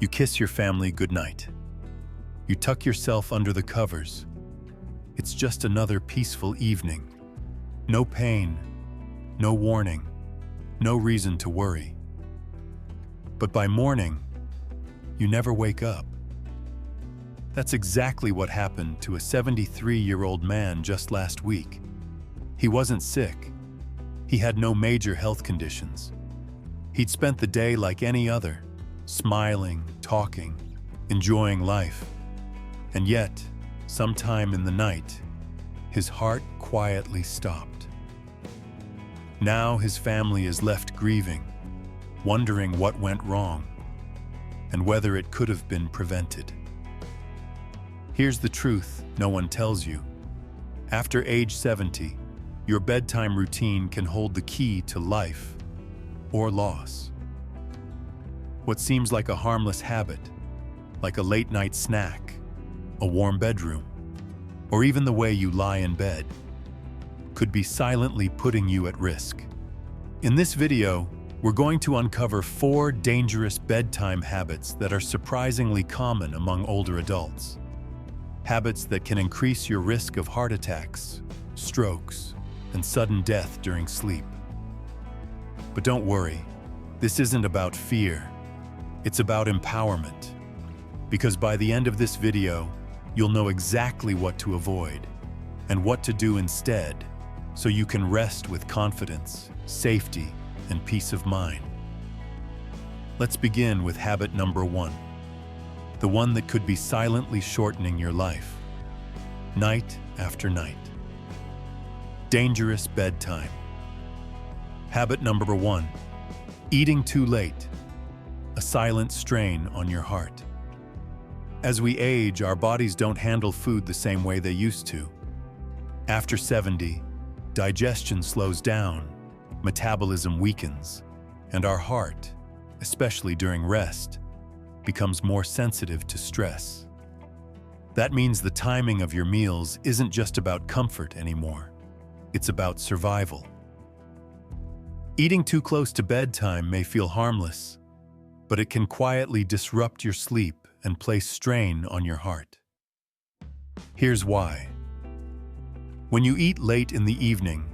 You kiss your family goodnight. You tuck yourself under the covers. It's just another peaceful evening. No pain, no warning, no reason to worry. But by morning, you never wake up. That's exactly what happened to a 73-year-old man just last week. He wasn't sick. He had no major health conditions. He'd spent the day like any other, smiling, talking, enjoying life. And yet, sometime in the night, his heart quietly stopped. Now his family is left grieving, wondering what went wrong and whether it could have been prevented. Here's the truth no one tells you. After age 70, your bedtime routine can hold the key to life or loss. What seems like a harmless habit, like a late-night snack, a warm bedroom, or even the way you lie in bed, could be silently putting you at risk. In this video, we're going to uncover 4 dangerous bedtime habits that are surprisingly common among older adults. Habits that can increase your risk of heart attacks, strokes, and sudden death during sleep. But don't worry, this isn't about fear. It's about empowerment. Because by the end of this video, you'll know exactly what to avoid and what to do instead, so you can rest with confidence, safety, and peace of mind. Let's begin with habit number 1. The one that could be silently shortening your life, night after night. Dangerous bedtime. Habit number 1, eating too late, a silent strain on your heart. As we age, our bodies don't handle food the same way they used to. After 70, digestion slows down, metabolism weakens, and our heart, especially during rest, becomes more sensitive to stress. That means the timing of your meals isn't just about comfort anymore. It's about survival. Eating too close to bedtime may feel harmless, but it can quietly disrupt your sleep and place strain on your heart. Here's why. When you eat late in the evening,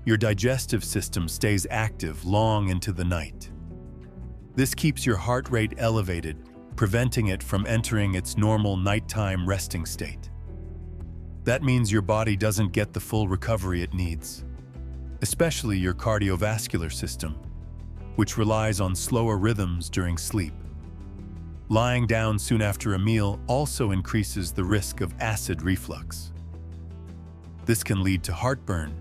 your digestive system stays active long into the night. This keeps your heart rate elevated, preventing it from entering its normal nighttime resting state. That means your body doesn't get the full recovery it needs, especially your cardiovascular system, which relies on slower rhythms during sleep. Lying down soon after a meal also increases the risk of acid reflux. This can lead to heartburn,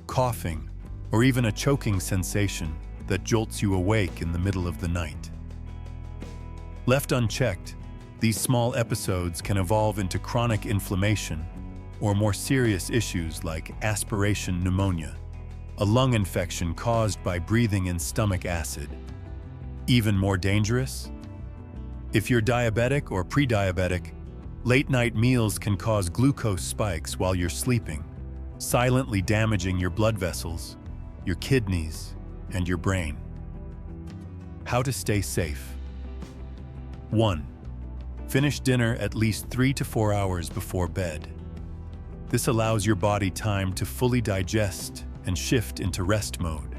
coughing, or even a choking sensation that jolts you awake in the middle of the night. Left unchecked, these small episodes can evolve into chronic inflammation or more serious issues like aspiration pneumonia, a lung infection caused by breathing in stomach acid. Even more dangerous? If you're diabetic or pre-diabetic, late-night meals can cause glucose spikes while you're sleeping, silently damaging your blood vessels, your kidneys, and your brain. How to stay safe. 1. Finish dinner at least 3 to 4 hours before bed. This allows your body time to fully digest and shift into rest mode.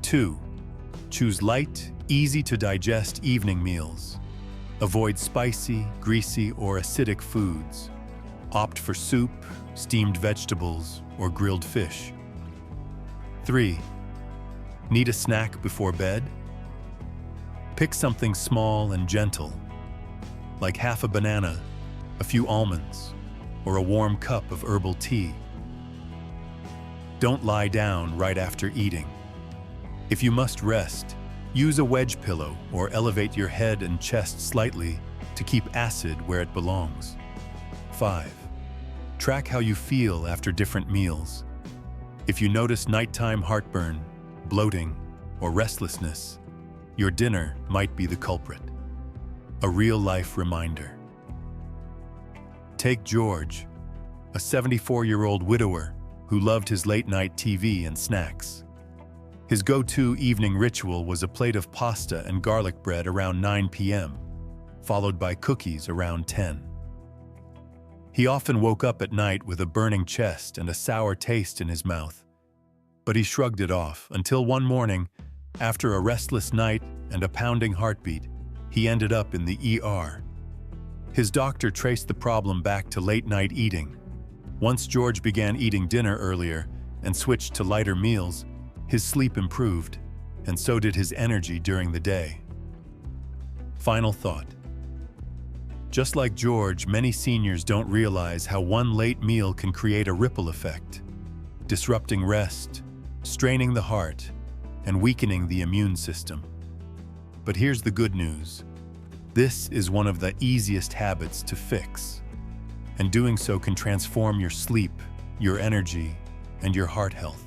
2. Choose light, easy-to-digest evening meals. Avoid spicy, greasy, or acidic foods. Opt for soup, steamed vegetables, or grilled fish. 3. Need a snack before bed? Pick something small and gentle, like half a banana, a few almonds, or a warm cup of herbal tea. Don't lie down right after eating. If you must rest, use a wedge pillow or elevate your head and chest slightly to keep acid where it belongs. 5. Track how you feel after different meals. If you notice nighttime heartburn, bloating, or restlessness, your dinner might be the culprit. A real-life reminder. Take George, a 74-year-old widower who loved his late-night TV and snacks. His go-to evening ritual was a plate of pasta and garlic bread around 9 p.m., followed by cookies around 10. He often woke up at night with a burning chest and a sour taste in his mouth, but he shrugged it off until one morning, after a restless night and a pounding heartbeat, he ended up in the ER. His doctor traced the problem back to late-night eating. Once George began eating dinner earlier and switched to lighter meals, his sleep improved, and so did his energy during the day. Final thought. Just like George, many seniors don't realize how one late meal can create a ripple effect, disrupting rest, straining the heart, and weakening the immune system. But here's the good news. This is one of the easiest habits to fix, and doing so can transform your sleep, your energy, and your heart health.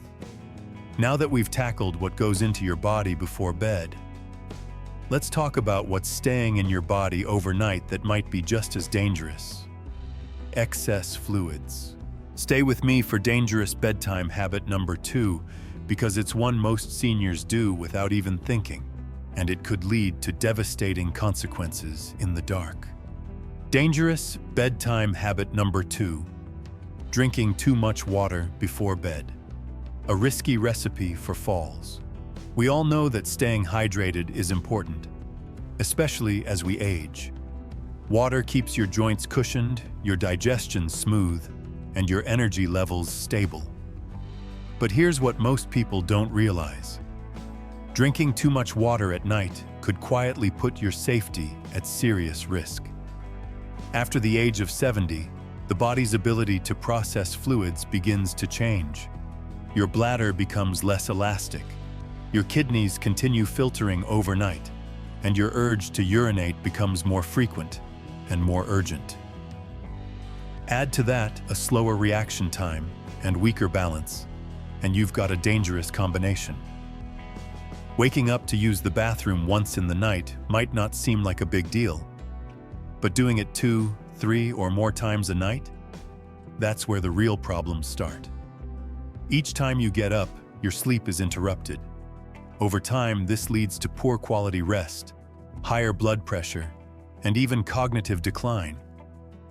Now that we've tackled what goes into your body before bed, let's talk about what's staying in your body overnight that might be just as dangerous. Excess fluids. Stay with me for dangerous bedtime habit number 2, because it's one most seniors do without even thinking, and it could lead to devastating consequences in the dark. Dangerous bedtime habit number 2. Drinking too much water before bed. A risky recipe for falls. We all know that staying hydrated is important, especially as we age. Water keeps your joints cushioned, your digestion smooth, and your energy levels stable. But here's what most people don't realize. Drinking too much water at night could quietly put your safety at serious risk. After the age of 70, the body's ability to process fluids begins to change. Your bladder becomes less elastic. Your kidneys continue filtering overnight, and your urge to urinate becomes more frequent and more urgent. Add to that a slower reaction time and weaker balance, and you've got a dangerous combination. Waking up to use the bathroom once in the night might not seem like a big deal, but doing it 2, 3, or more times a night? That's where the real problems start. Each time you get up, your sleep is interrupted. Over time, this leads to poor quality rest, higher blood pressure, and even cognitive decline.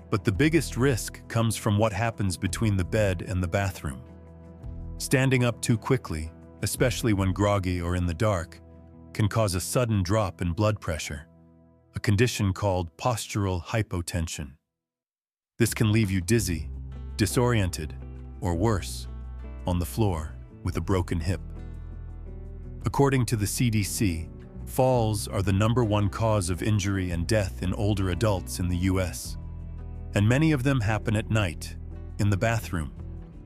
But the biggest risk comes from what happens between the bed and the bathroom. Standing up too quickly, especially when groggy or in the dark, can cause a sudden drop in blood pressure, a condition called postural hypotension. This can leave you dizzy, disoriented, or worse, on the floor with a broken hip. According to the CDC, falls are the #1 cause of injury and death in older adults in the US. And many of them happen at night, in the bathroom,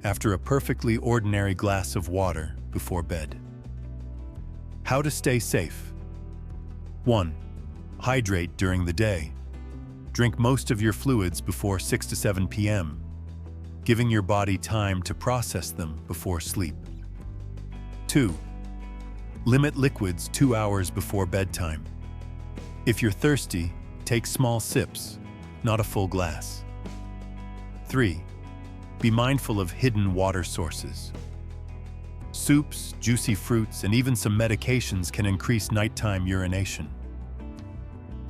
after a perfectly ordinary glass of water before bed. How to stay safe. 1. Hydrate during the day. Drink most of your fluids before 6 to 7 p.m., giving your body time to process them before sleep. 2. Limit liquids 2 hours before bedtime. If you're thirsty, take small sips, not a full glass. 3. Be mindful of hidden water sources. Soups, juicy fruits, and even some medications can increase nighttime urination.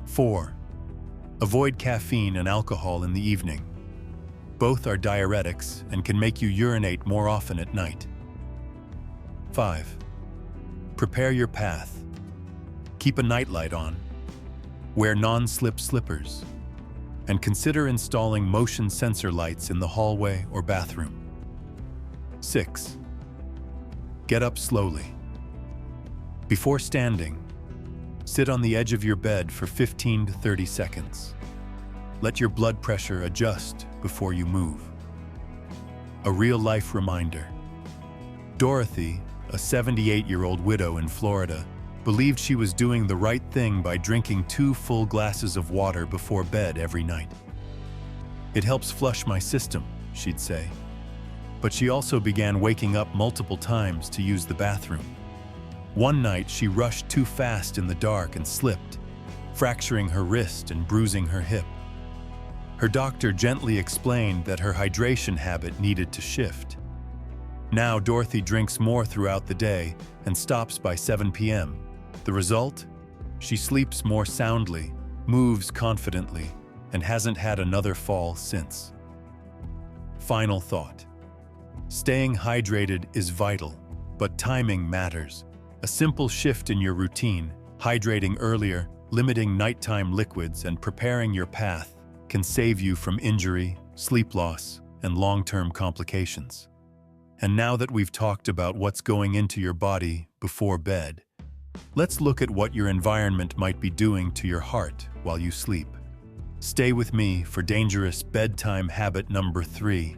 4. Avoid caffeine and alcohol in the evening. Both are diuretics and can make you urinate more often at night. 5. Prepare your path. Keep a nightlight on. Wear non-slip slippers. And consider installing motion sensor lights in the hallway or bathroom. 6. Get up slowly. Before standing, sit on the edge of your bed for 15 to 30 seconds. Let your blood pressure adjust before you move. A real-life reminder. Dorothy, a 78-year-old widow in Florida, believed she was doing the right thing by drinking 2 full glasses of water before bed every night. "It helps flush my system," she'd say. But she also began waking up multiple times to use the bathroom. One night, she rushed too fast in the dark and slipped, fracturing her wrist and bruising her hip. Her doctor gently explained that her hydration habit needed to shift. Now Dorothy drinks more throughout the day and stops by 7 p.m. The result? She sleeps more soundly, moves confidently, and hasn't had another fall since. Final thought. Staying hydrated is vital, but timing matters. A simple shift in your routine, hydrating earlier, limiting nighttime liquids, and preparing your path can save you from injury, sleep loss, and long-term complications. And now that we've talked about what's going into your body before bed, let's look at what your environment might be doing to your heart while you sleep. Stay with me for dangerous bedtime habit number 3,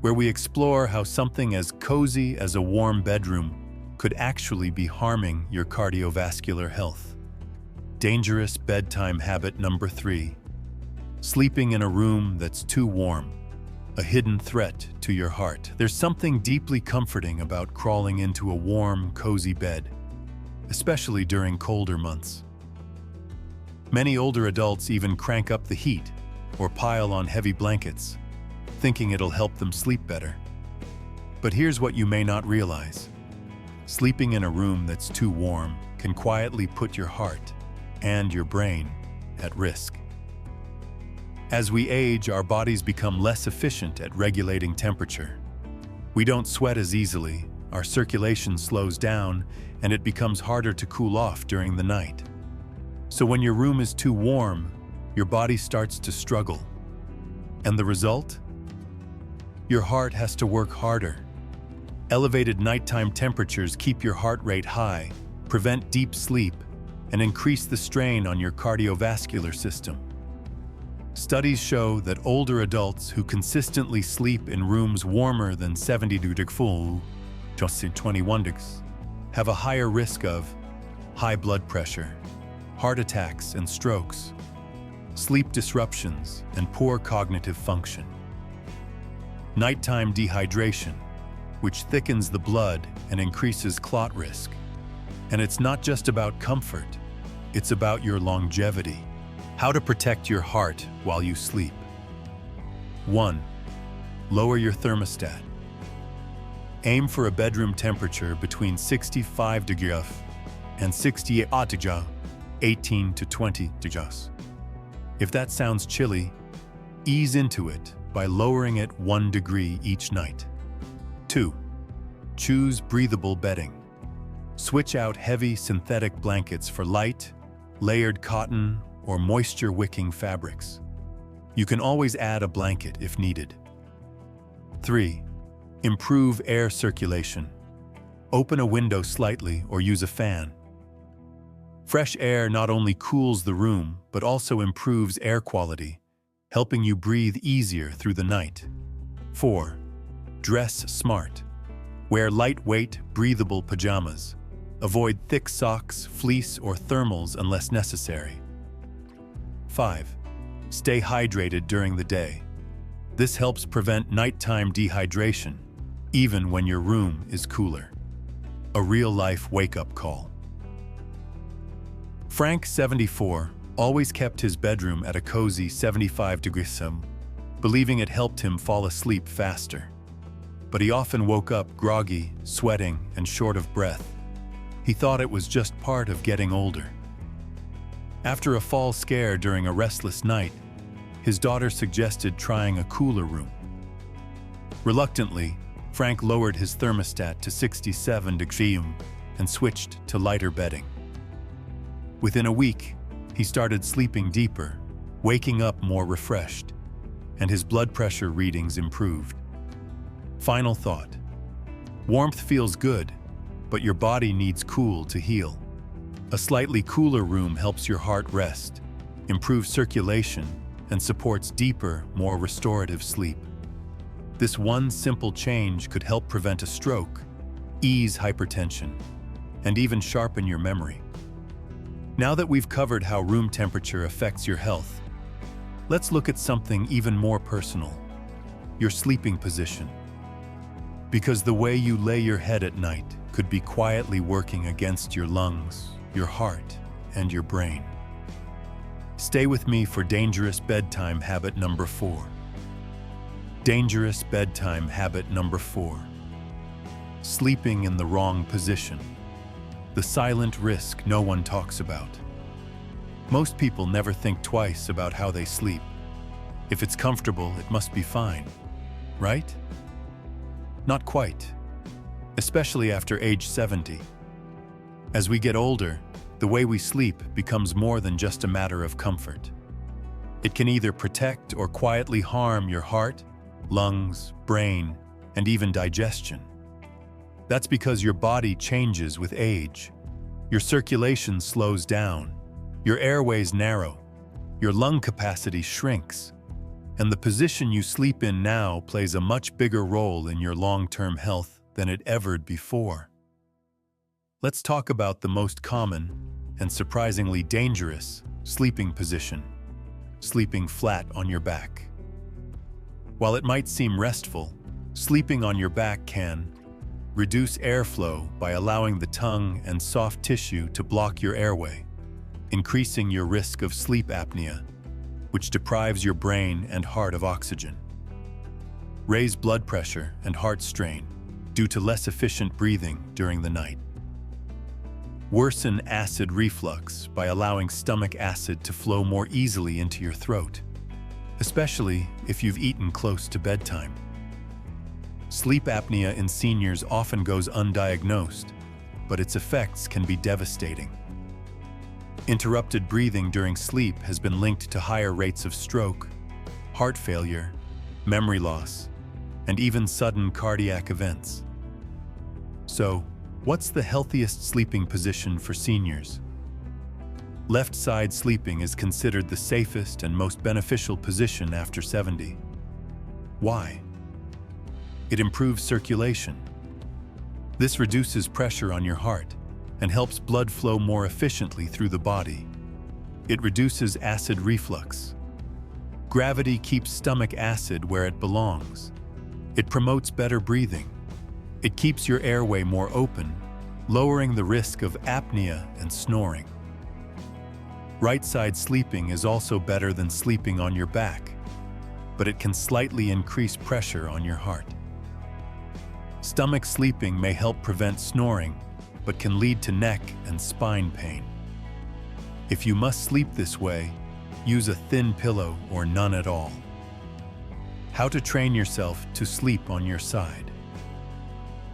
where we explore how something as cozy as a warm bedroom could actually be harming your cardiovascular health. Dangerous bedtime habit number 3. Sleeping in a room that's too warm. A hidden threat to your heart. There's something deeply comforting about crawling into a warm, cozy bed, especially during colder months. Many older adults even crank up the heat or pile on heavy blankets, thinking it'll help them sleep better. But here's what you may not realize. Sleeping in a room that's too warm can quietly put your heart and your brain at risk. As we age, our bodies become less efficient at regulating temperature. We don't sweat as easily, our circulation slows down, and it becomes harder to cool off during the night. So when your room is too warm, your body starts to struggle. And the result? Your heart has to work harder. Elevated nighttime temperatures keep your heart rate high, prevent deep sleep, and increase the strain on your cardiovascular system. Studies show that older adults who consistently sleep in rooms warmer than 70 degrees, just 21 degrees, have a higher risk of high blood pressure, heart attacks and strokes, sleep disruptions, and poor cognitive function. Nighttime dehydration, which thickens the blood and increases clot risk. And it's not just about comfort, it's about your longevity. How to protect your heart while you sleep. 1. Lower your thermostat. Aim for a bedroom temperature between 65 degrees and 68 degrees, 18 to 20 degrees. If that sounds chilly, ease into it by lowering it 1 degree each night. 2. Choose breathable bedding. Switch out heavy synthetic blankets for light, layered cotton, or moisture-wicking fabrics. You can always add a blanket if needed. 3. Improve air circulation. Open a window slightly or use a fan. Fresh air not only cools the room, but also improves air quality, helping you breathe easier through the night. 4. Dress smart. Wear lightweight, breathable pajamas. Avoid thick socks, fleece, or thermals unless necessary. 5. Stay hydrated during the day. This helps prevent nighttime dehydration, even when your room is cooler. A real-life wake-up call. Frank, 74, always kept his bedroom at a cozy 75 degrees, believing it helped him fall asleep faster. But he often woke up groggy, sweating, and short of breath. He thought it was just part of getting older. After a fall scare during a restless night, his daughter suggested trying a cooler room. Reluctantly, Frank lowered his thermostat to 67 degrees and switched to lighter bedding. Within a week, he started sleeping deeper, waking up more refreshed, and his blood pressure readings improved. Final thought. Warmth feels good, but your body needs cool to heal. A slightly cooler room helps your heart rest, improves circulation, and supports deeper, more restorative sleep. This one simple change could help prevent a stroke, ease hypertension, and even sharpen your memory. Now that we've covered how room temperature affects your health, let's look at something even more personal: your sleeping position. Because the way you lay your head at night could be quietly working against your lungs, your heart, and your brain. Stay with me for dangerous bedtime habit number 4. Dangerous bedtime habit number 4. sleeping in the wrong position. The silent risk no one talks about. Most people never think twice about how they sleep. If it's comfortable, it must be fine, right? Not quite, especially after age 70. As we get older, the way we sleep becomes more than just a matter of comfort. It can either protect or quietly harm your heart, lungs, brain, and even digestion. That's because your body changes with age. Your circulation slows down, your airways narrow, your lung capacity shrinks, and the position you sleep in now plays a much bigger role in your long-term health than it ever did before. Let's talk about the most common and surprisingly dangerous sleeping position: sleeping flat on your back. While it might seem restful, sleeping on your back can reduce airflow by allowing the tongue and soft tissue to block your airway, increasing your risk of sleep apnea, which deprives your brain and heart of oxygen. Raise blood pressure and heart strain due to less efficient breathing during the night. Worsen acid reflux by allowing stomach acid to flow more easily into your throat, especially if you've eaten close to bedtime. Sleep apnea in seniors often goes undiagnosed, but its effects can be devastating. Interrupted breathing during sleep has been linked to higher rates of stroke, heart failure, memory loss, and even sudden cardiac events. So, what's the healthiest sleeping position for seniors? Left side sleeping is considered the safest and most beneficial position after 70. Why? It improves circulation. This reduces pressure on your heart and helps blood flow more efficiently through the body. It reduces acid reflux. Gravity keeps stomach acid where it belongs. It promotes better breathing. It keeps your airway more open, lowering the risk of apnea and snoring. Right side sleeping is also better than sleeping on your back, but it can slightly increase pressure on your heart. Stomach sleeping may help prevent snoring, but can lead to neck and spine pain. If you must sleep this way, use a thin pillow or none at all. How to train yourself to sleep on your side.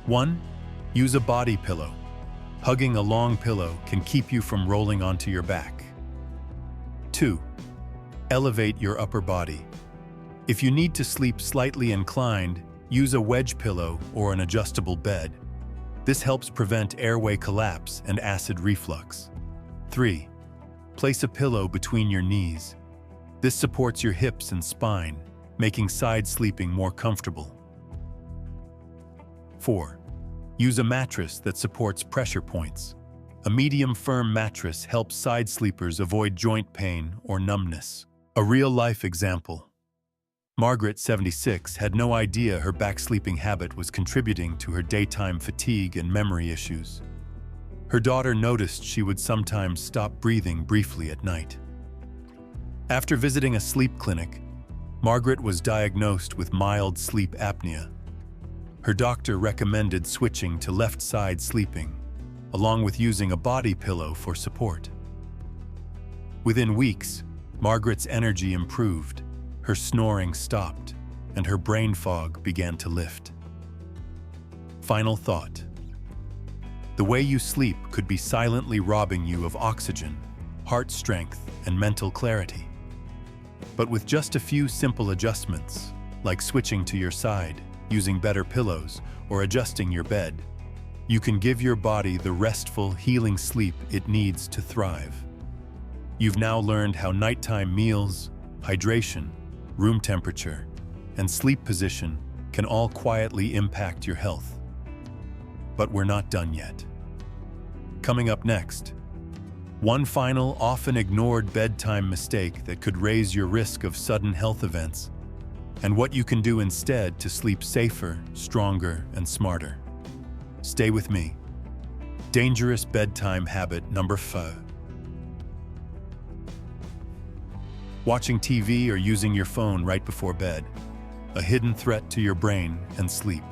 1. Use a body pillow. Hugging a long pillow can keep you from rolling onto your back. 2. Elevate your upper body. If you need to sleep slightly inclined, use a wedge pillow or an adjustable bed. This helps prevent airway collapse and acid reflux. 3. Place a pillow between your knees. This supports your hips and spine, making side sleeping more comfortable. 4. Use a mattress that supports pressure points. A medium firm mattress helps side sleepers avoid joint pain or numbness. A real-life example. Margaret, 76, had no idea her back sleeping habit was contributing to her daytime fatigue and memory issues. Her daughter noticed she would sometimes stop breathing briefly at night. After visiting a sleep clinic, Margaret was diagnosed with mild sleep apnea. Her doctor recommended switching to left side sleeping, along with using a body pillow for support. Within weeks, Margaret's energy improved. Her snoring stopped, and her brain fog began to lift. Final thought. The way you sleep could be silently robbing you of oxygen, heart strength, and mental clarity. But with just a few simple adjustments, like switching to your side, using better pillows, or adjusting your bed, you can give your body the restful, healing sleep it needs to thrive. You've now learned how nighttime meals, hydration, room temperature, and sleep position can all quietly impact your health. But we're not done yet. Coming up next, one final, often ignored bedtime mistake that could raise your risk of sudden health events, and what you can do instead to sleep safer, stronger, and smarter. Stay with me. Dangerous bedtime habit number 5. Watching TV or using your phone right before bed, a hidden threat to your brain and sleep.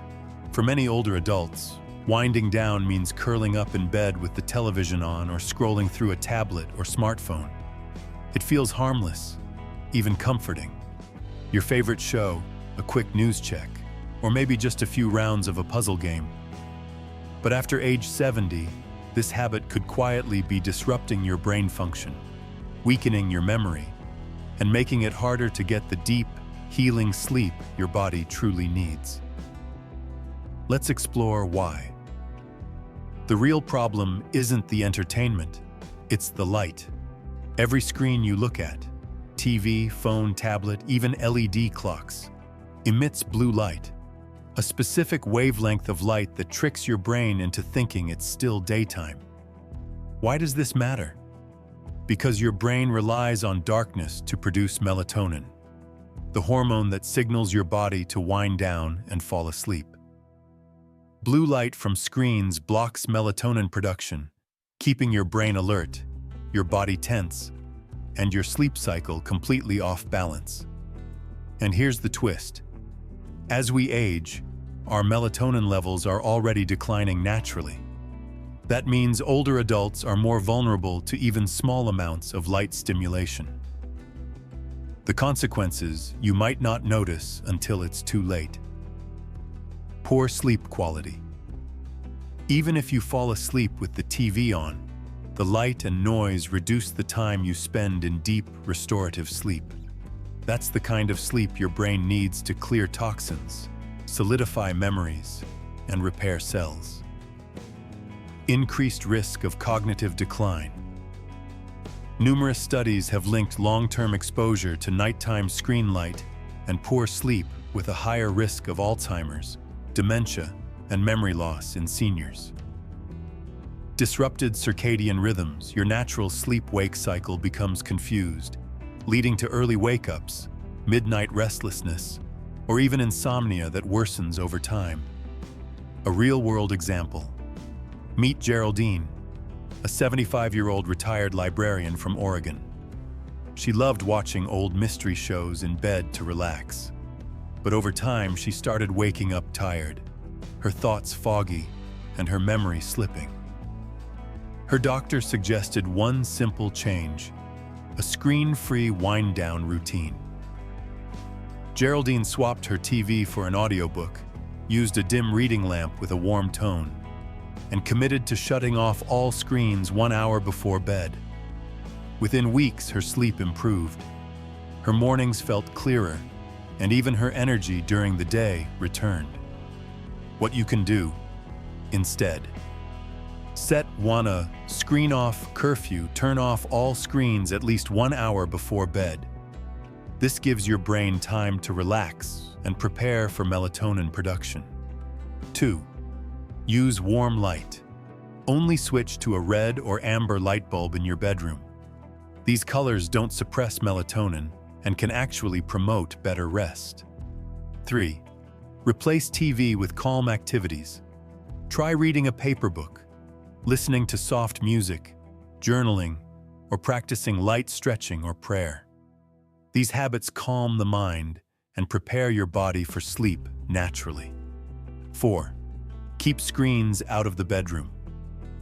For many older adults, Winding down means curling up in bed with the television on or scrolling through a tablet or smartphone. It feels harmless, even comforting. Your favorite show, a quick news check, or maybe just a few rounds of a puzzle game. But after age 70, this habit could quietly be disrupting your brain function, weakening your memory, and making it harder to get the deep, healing sleep your body truly needs. Let's explore why. The real problem isn't the entertainment, it's the light. Every screen you look at, TV, phone, tablet, even LED clocks, emits blue light, a specific wavelength of light that tricks your brain into thinking it's still daytime. Why does this matter? Because your brain relies on darkness to produce melatonin, the hormone that signals your body to wind down and fall asleep. Blue light from screens blocks melatonin production, keeping your brain alert, your body tense, and your sleep cycle completely off balance. And here's the twist. As we age, our melatonin levels are already declining naturally. That means older adults are more vulnerable to even small amounts of light stimulation. The consequences you might not notice until it's too late. Poor sleep quality. Even if you fall asleep with the TV on, the light and noise reduce the time you spend in deep, restorative sleep. That's the kind of sleep your brain needs to clear toxins, solidify memories, and repair cells. Increased risk of cognitive decline. Numerous studies have linked long-term exposure to nighttime screen light and poor sleep with a higher risk of Alzheimer's, dementia, and memory loss in seniors. Disrupted circadian rhythms, your natural sleep-wake cycle becomes confused, leading to early wake-ups, midnight restlessness, or even insomnia that worsens over time. A real-world example. Meet Geraldine, a 75-year-old retired librarian from Oregon. She loved watching old mystery shows in bed to relax. But over time, she started waking up tired, her thoughts foggy, and her memory slipping. Her doctor suggested one simple change: a screen-free wind-down routine. Geraldine swapped her TV for an audiobook, used a dim reading lamp with a warm tone, and committed to shutting off all screens 1 hour before bed. Within weeks, her sleep improved. Her mornings felt clearer, and even her energy during the day returned. What you can do instead. Set a screen-off curfew. Turn off all screens at least 1 hour before bed. This gives your brain time to relax and prepare for melatonin production. 2. Use warm light. Only switch to a red or amber light bulb in your bedroom. These colors don't suppress melatonin and can actually promote better rest. 3. Replace TV with calm activities. Try reading a paper book, listening to soft music, journaling, or practicing light stretching or prayer. These habits calm the mind and prepare your body for sleep naturally. 4. Keep screens out of the bedroom.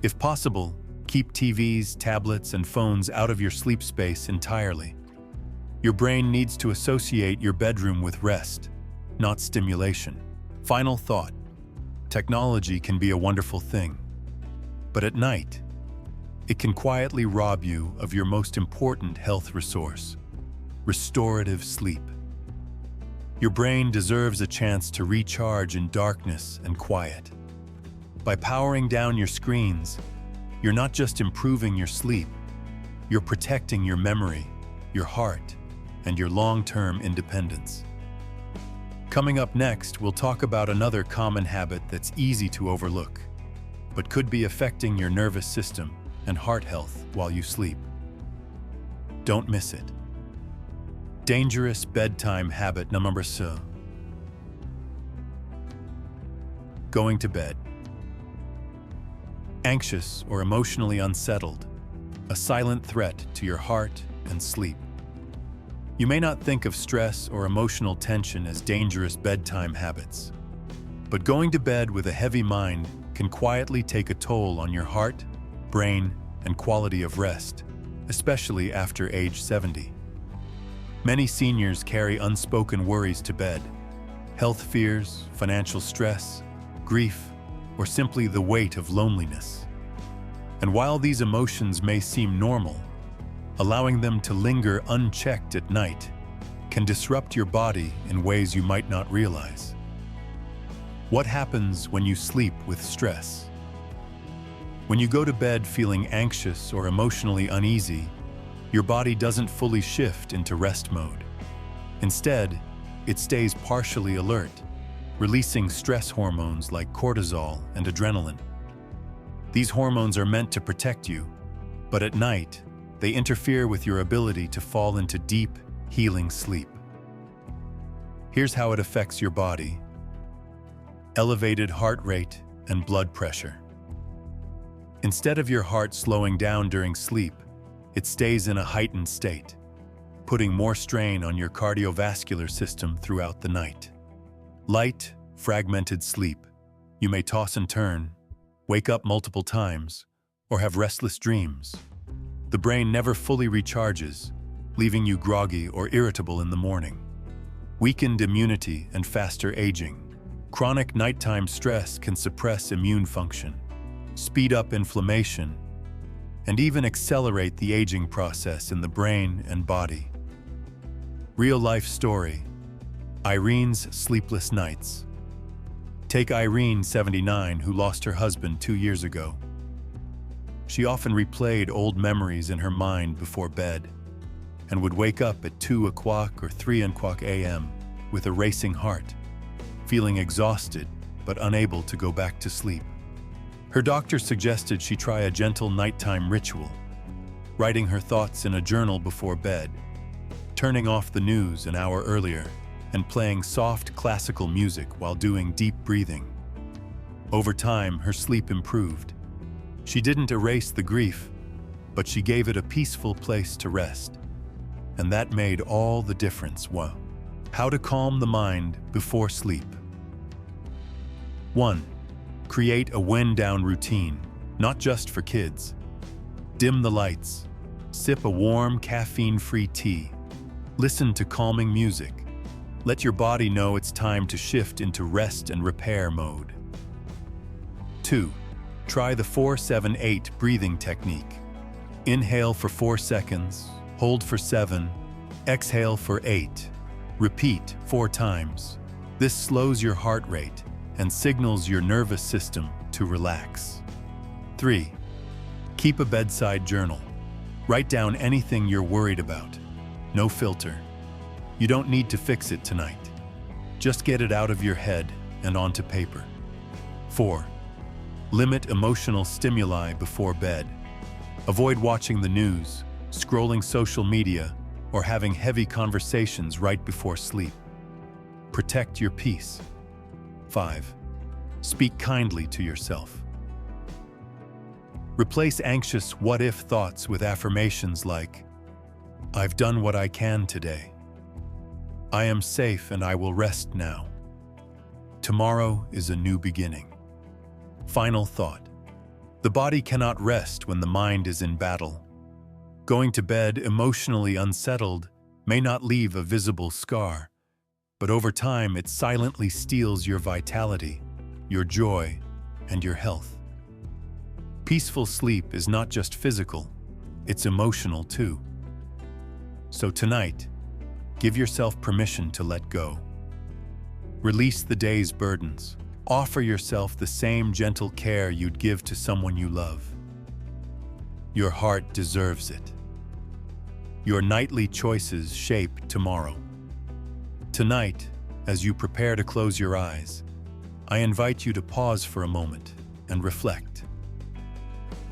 If possible, keep TVs, tablets, and phones out of your sleep space entirely. Your brain needs to associate your bedroom with rest, not stimulation. Final thought. Technology can be a wonderful thing, but at night, it can quietly rob you of your most important health resource: restorative sleep. Your brain deserves a chance to recharge in darkness and quiet. By powering down your screens, you're not just improving your sleep, you're protecting your memory, your heart, and your long-term independence. Coming up next, we'll talk about another common habit that's easy to overlook, but could be affecting your nervous system and heart health while you sleep. Don't miss it. Dangerous bedtime habit number 6. Going to bed. Anxious or emotionally unsettled, a silent threat to your heart and sleep. You may not think of stress or emotional tension as dangerous bedtime habits, but going to bed with a heavy mind can quietly take a toll on your heart, brain, and quality of rest, especially after age 70. Many seniors carry unspoken worries to bed: health fears, financial stress, grief, or simply the weight of loneliness. And while these emotions may seem normal, allowing them to linger unchecked at night can disrupt your body in ways you might not realize. What happens when you sleep with stress? When you go to bed feeling anxious or emotionally uneasy, your body doesn't fully shift into rest mode. Instead, it stays partially alert, releasing stress hormones like cortisol and adrenaline. These hormones are meant to protect you, but at night, they interfere with your ability to fall into deep, healing sleep. Here's how it affects your body: elevated heart rate and blood pressure. Instead of your heart slowing down during sleep, it stays in a heightened state, putting more strain on your cardiovascular system throughout the night. Light, fragmented sleep. You may toss and turn, wake up multiple times, or have restless dreams. The brain never fully recharges, leaving you groggy or irritable in the morning. Weakened immunity and faster aging. Chronic nighttime stress can suppress immune function, speed up inflammation, and even accelerate the aging process in the brain and body. Real-life story: Irene's sleepless nights. Take Irene, 79, who lost her husband 2 years ago. She often replayed old memories in her mind before bed and would wake up at 2 o'clock or 3 o'clock a.m. with a racing heart, feeling exhausted but unable to go back to sleep. Her doctor suggested she try a gentle nighttime ritual, writing her thoughts in a journal before bed, turning off the news an hour earlier, and playing soft classical music while doing deep breathing. Over time, her sleep improved. She didn't erase the grief, but she gave it a peaceful place to rest. And that made all the difference. Wow. How to calm the mind before sleep. 1. Create a wind-down routine, not just for kids. Dim the lights. Sip a warm, caffeine-free tea. Listen to calming music. Let your body know it's time to shift into rest and repair mode. 2. Try the 4-7-8 breathing technique. Inhale for 4 seconds, hold for 7, exhale for 8. Repeat 4 times. This slows your heart rate and signals your nervous system to relax. 3. Keep a bedside journal. Write down anything you're worried about. No filter. You don't need to fix it tonight. Just get it out of your head and onto paper. 4. Limit emotional stimuli before bed. Avoid watching the news, scrolling social media, or having heavy conversations right before sleep. Protect your peace. 5. Speak kindly to yourself. Replace anxious what-if thoughts with affirmations like, "I've done what I can today. I am safe and I will rest now. Tomorrow is a new beginning." Final thought: the body cannot rest when the mind is in battle. Going to bed emotionally unsettled may not leave a visible scar, but over time it silently steals your vitality, your joy, and your health. Peaceful sleep is not just physical, it's emotional too. So tonight, give yourself permission to let go. Release the day's burdens. Offer yourself the same gentle care you'd give to someone you love. Your heart deserves it. Your nightly choices shape tomorrow. Tonight, as you prepare to close your eyes, I invite you to pause for a moment and reflect.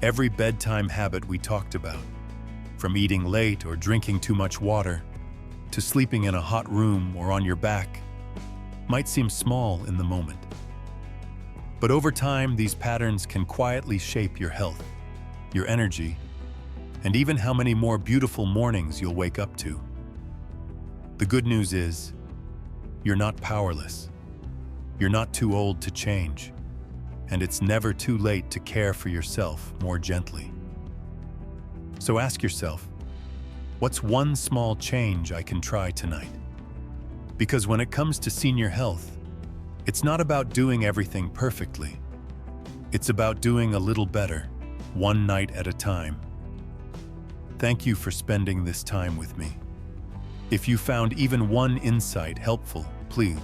Every bedtime habit we talked about, from eating late or drinking too much water, to sleeping in a hot room or on your back, might seem small in the moment. But over time, these patterns can quietly shape your health, your energy, and even how many more beautiful mornings you'll wake up to. The good news is, you're not powerless. You're not too old to change. and it's never too late to care for yourself more gently. So ask yourself, what's one small change I can try tonight? Because when it comes to senior health, it's not about doing everything perfectly. It's about doing a little better, one night at a time. Thank you for spending this time with me. If you found even one insight helpful, please